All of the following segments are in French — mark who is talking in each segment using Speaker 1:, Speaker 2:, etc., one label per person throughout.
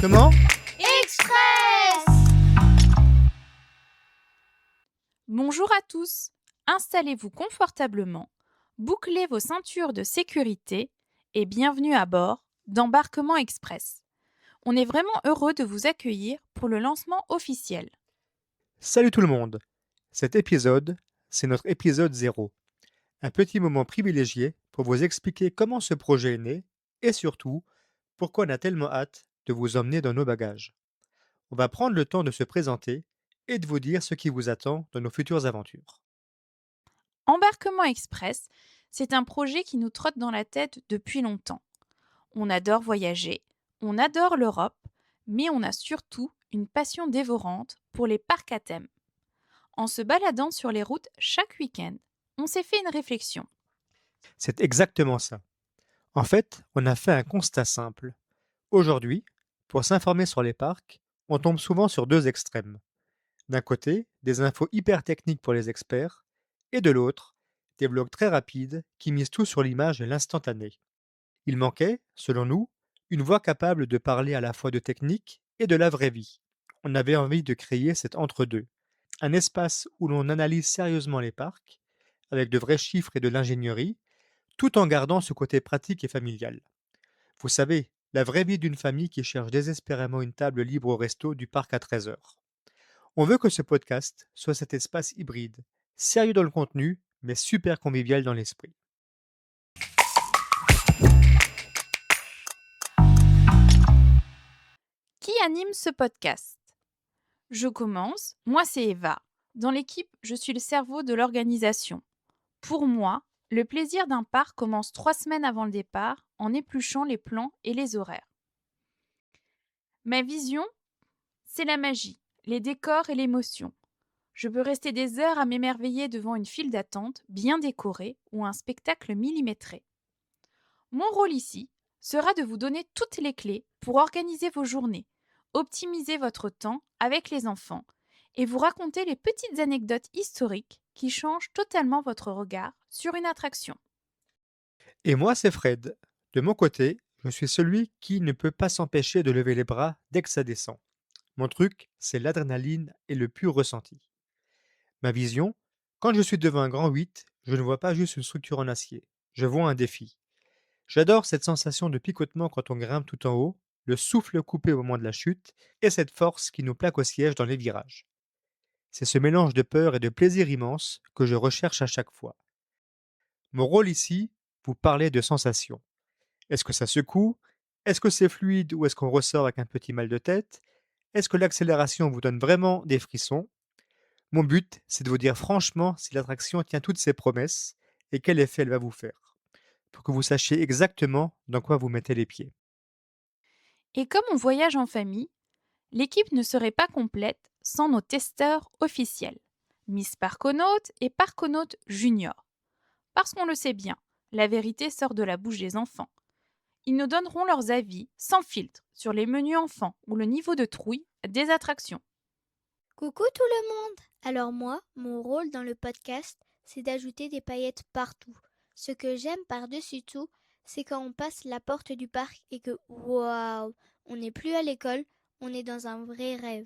Speaker 1: Embarquement
Speaker 2: Express!
Speaker 3: Bonjour à tous, installez-vous confortablement, bouclez vos ceintures de sécurité et bienvenue à bord d'Embarquement Express. On est vraiment heureux de vous accueillir pour le lancement officiel.
Speaker 1: Salut tout le monde. Cet épisode, c'est notre épisode 0. Un petit moment privilégié pour vous expliquer comment ce projet est né et surtout, pourquoi on a tellement hâte de vous emmener dans nos bagages. On va prendre le temps de se présenter et de vous dire ce qui vous attend dans nos futures aventures.
Speaker 3: Embarquement Express, c'est un projet qui nous trotte dans la tête depuis longtemps. On adore voyager, on adore l'Europe, mais on a surtout une passion dévorante pour les parcs à thème. En se baladant sur les routes chaque week-end, on s'est fait une réflexion.
Speaker 1: C'est exactement ça. En fait, on a fait un constat simple. Aujourd'hui, pour s'informer sur les parcs, on tombe souvent sur deux extrêmes. D'un côté, des infos hyper techniques pour les experts, et de l'autre, des blogs très rapides qui misent tout sur l'image et l'instantané. Il manquait, selon nous, une voix capable de parler à la fois de technique et de la vraie vie. On avait envie de créer cet entre-deux, un espace où l'on analyse sérieusement les parcs, avec de vrais chiffres et de l'ingénierie, tout en gardant ce côté pratique et familial. Vous savez, la vraie vie d'une famille qui cherche désespérément une table libre au resto du parc à 13 heures. On veut que ce podcast soit cet espace hybride, sérieux dans le contenu, mais super convivial dans l'esprit.
Speaker 3: Qui anime ce podcast? Je commence, moi c'est Eva. Dans l'équipe, je suis le cerveau de l'organisation. Pour moi, le plaisir d'un parc commence 3 semaines avant le départ en épluchant les plans et les horaires. Ma vision, c'est la magie, les décors et l'émotion. Je peux rester des heures à m'émerveiller devant une file d'attente bien décorée ou un spectacle millimétré. Mon rôle ici sera de vous donner toutes les clés pour organiser vos journées, optimiser votre temps avec les enfants et vous raconter les petites anecdotes historiques qui changent totalement votre regard sur une attraction.
Speaker 1: Et moi, c'est Fred. De mon côté, je suis celui qui ne peut pas s'empêcher de lever les bras dès que ça descend. Mon truc, c'est l'adrénaline et le pur ressenti. Ma vision, quand je suis devant un grand 8, je ne vois pas juste une structure en acier. Je vois un défi. J'adore cette sensation de picotement quand on grimpe tout en haut, le souffle coupé au moment de la chute et cette force qui nous plaque au siège dans les virages. C'est ce mélange de peur et de plaisir immense que je recherche à chaque fois. Mon rôle ici, vous parler de sensations. Est-ce que ça secoue? Est-ce que c'est fluide ou est-ce qu'on ressort avec un petit mal de tête? Est-ce que l'accélération vous donne vraiment des frissons? Mon but, c'est de vous dire franchement si l'attraction tient toutes ses promesses et quel effet elle va vous faire, pour que vous sachiez exactement dans quoi vous mettez les pieds.
Speaker 3: Et comme on voyage en famille, l'équipe ne serait pas complète sans nos testeurs officiels, Miss Parconaute et Parconaute Junior. Parce qu'on le sait bien, la vérité sort de la bouche des enfants. Ils nous donneront leurs avis, sans filtre, sur les menus enfants ou le niveau de trouille des attractions.
Speaker 2: Coucou tout le monde! Alors moi, mon rôle dans le podcast, c'est d'ajouter des paillettes partout. Ce que j'aime par-dessus tout, c'est quand on passe la porte du parc et que, waouh, on n'est plus à l'école, on est dans un vrai rêve.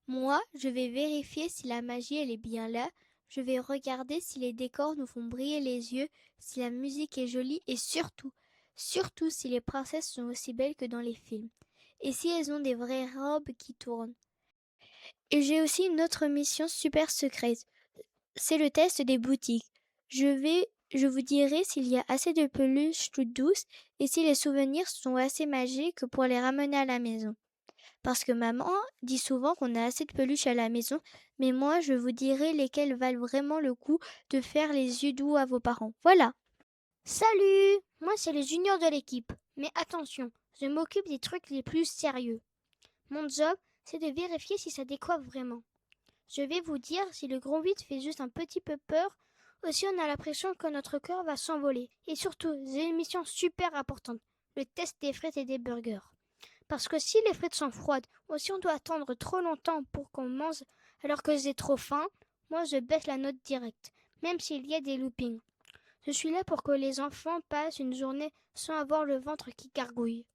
Speaker 2: Moi, je vais vérifier si la magie elle est bien là, je vais regarder si les décors nous font briller les yeux, si la musique est jolie et surtout si les princesses sont aussi belles que dans les films. Et si elles ont des vraies robes qui tournent. Et j'ai aussi une autre mission super secrète. C'est le test des boutiques. Je vous dirai s'il y a assez de peluches toutes douces et si les souvenirs sont assez magiques pour les ramener à la maison. Parce que maman dit souvent qu'on a assez de peluches à la maison, mais moi je vous dirai lesquelles valent vraiment le coup de faire les yeux doux à vos parents. Voilà. Salut! Moi c'est le junior de l'équipe. Mais attention, je m'occupe des trucs les plus sérieux. Mon job, c'est de vérifier si ça décoiffe vraiment. Je vais vous dire si le grand 8 fait juste un petit peu peur ou si on a l'impression que notre corps va s'envoler. Et surtout, j'ai une mission super importante, le test des frites et des burgers. Parce que si les frites sont froides ou si on doit attendre trop longtemps pour qu'on mange alors que j'ai trop faim, moi je baisse la note directe, même s'il y a des loopings. Je suis là pour que les enfants passent une journée sans avoir le ventre qui gargouille.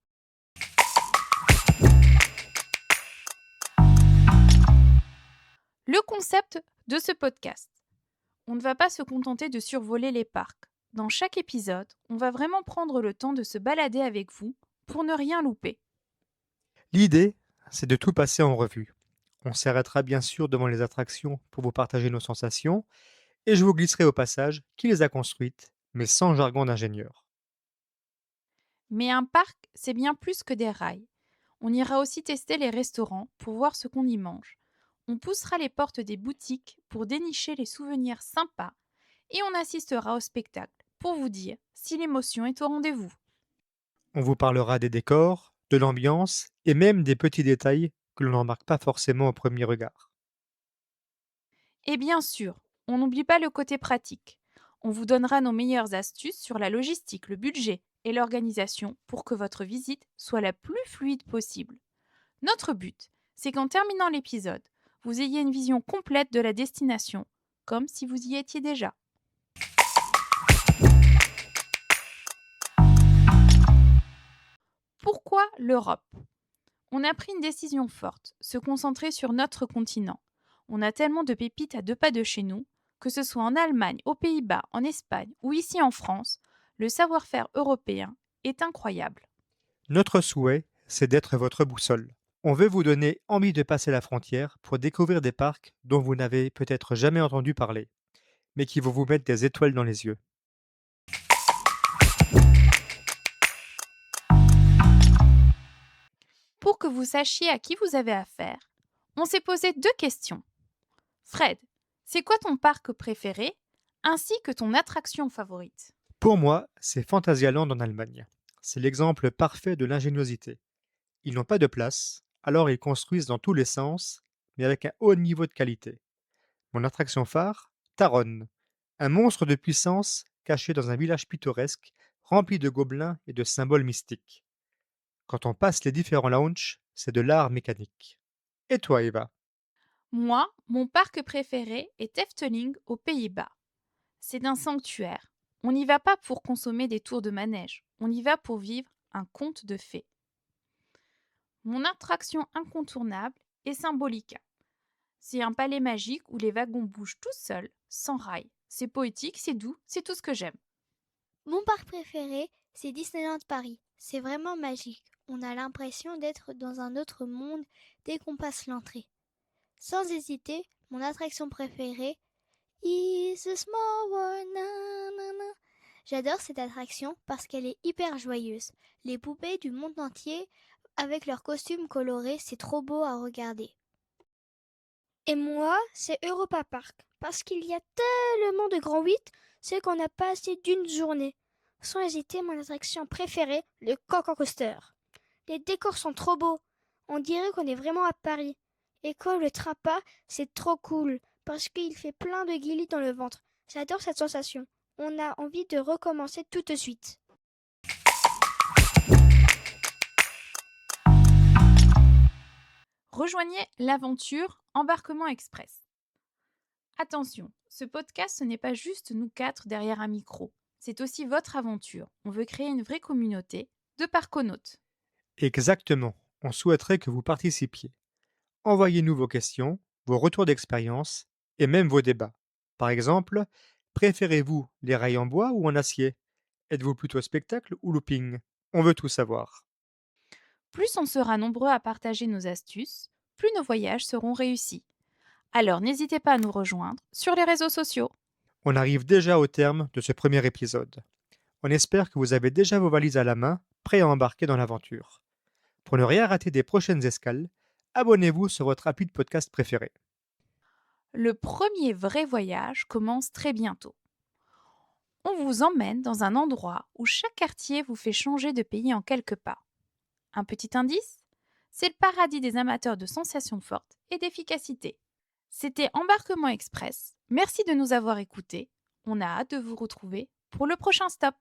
Speaker 3: Le concept de ce podcast. On ne va pas se contenter de survoler les parcs. Dans chaque épisode, on va vraiment prendre le temps de se balader avec vous pour ne rien louper.
Speaker 1: L'idée, c'est de tout passer en revue. On s'arrêtera bien sûr devant les attractions pour vous partager nos sensations, et je vous glisserai au passage qui les a construites, mais sans jargon d'ingénieur.
Speaker 3: Mais un parc, c'est bien plus que des rails. On ira aussi tester les restaurants pour voir ce qu'on y mange. On poussera les portes des boutiques pour dénicher les souvenirs sympas et on assistera au spectacle pour vous dire si l'émotion est au rendez-vous.
Speaker 1: On vous parlera des décors, de l'ambiance et même des petits détails que l'on ne remarque pas forcément au premier regard.
Speaker 3: Et bien sûr, on n'oublie pas le côté pratique. On vous donnera nos meilleures astuces sur la logistique, le budget et l'organisation pour que votre visite soit la plus fluide possible. Notre but, c'est qu'en terminant l'épisode, vous ayez une vision complète de la destination, comme si vous y étiez déjà. Pourquoi l'Europe ? On a pris une décision forte, se concentrer sur notre continent. On a tellement de pépites à 2 pas de chez nous, que ce soit en Allemagne, aux Pays-Bas, en Espagne ou ici en France, le savoir-faire européen est incroyable.
Speaker 1: Notre souhait, c'est d'être votre boussole. On veut vous donner envie de passer la frontière pour découvrir des parcs dont vous n'avez peut-être jamais entendu parler, mais qui vont vous mettre des étoiles dans les yeux.
Speaker 3: Pour que vous sachiez à qui vous avez affaire, on s'est posé 2 questions. Fred, c'est quoi ton parc préféré ainsi que ton attraction favorite ?
Speaker 1: Pour moi, c'est Phantasialand en Allemagne. C'est l'exemple parfait de l'ingéniosité. Ils n'ont pas de place, alors ils construisent dans tous les sens, mais avec un haut niveau de qualité. Mon attraction phare, Taron, un monstre de puissance caché dans un village pittoresque rempli de gobelins et de symboles mystiques. Quand on passe les différents lounges, c'est de l'art mécanique. Et toi, Eva?
Speaker 3: Moi, mon parc préféré est Efteling aux Pays-Bas. C'est un sanctuaire. On n'y va pas pour consommer des tours de manège, on y va pour vivre un conte de fées. Mon attraction incontournable est Symbolica. C'est un palais magique où les wagons bougent tout seuls, sans rails. C'est poétique, c'est doux, c'est tout ce que j'aime.
Speaker 2: Mon parc préféré, c'est Disneyland Paris. C'est vraiment magique. On a l'impression d'être dans un autre monde dès qu'on passe l'entrée. Sans hésiter, mon attraction préférée, Is a Small World. Na, na, na. J'adore cette attraction parce qu'elle est hyper joyeuse. Les poupées du monde entier, avec leurs costumes colorés, c'est trop beau à regarder. Et moi, c'est Europa Park, parce qu'il y a tellement de grands 8, c'est qu'on n'a pas assez d'une journée. Sans hésiter, mon attraction préférée, le Coco Coaster. Les décors sont trop beaux, on dirait qu'on est vraiment à Paris. Et quand le train part, c'est trop cool, parce qu'il fait plein de guillis dans le ventre. J'adore cette sensation. On a envie de recommencer tout de suite.
Speaker 3: Rejoignez l'aventure Embarquement Express. Attention, ce podcast, ce n'est pas juste nous 4 derrière un micro. C'est aussi votre aventure. On veut créer une vraie communauté de parconautes.
Speaker 1: Exactement, on souhaiterait que vous participiez. Envoyez-nous vos questions, vos retours d'expérience et même vos débats. Par exemple, préférez-vous les rails en bois ou en acier? Êtes-vous plutôt spectacle ou looping? On veut tout savoir.
Speaker 3: Plus on sera nombreux à partager nos astuces, plus nos voyages seront réussis. Alors n'hésitez pas à nous rejoindre sur les réseaux sociaux.
Speaker 1: On arrive déjà au terme de ce premier épisode. On espère que vous avez déjà vos valises à la main, prêts à embarquer dans l'aventure. Pour ne rien rater des prochaines escales, abonnez-vous sur votre appli de podcast préféré.
Speaker 3: Le premier vrai voyage commence très bientôt. On vous emmène dans un endroit où chaque quartier vous fait changer de pays en quelques pas. Un petit indice ? C'est le paradis des amateurs de sensations fortes et d'efficacité. C'était Embarquement Express. Merci de nous avoir écoutés. On a hâte de vous retrouver pour le prochain stop.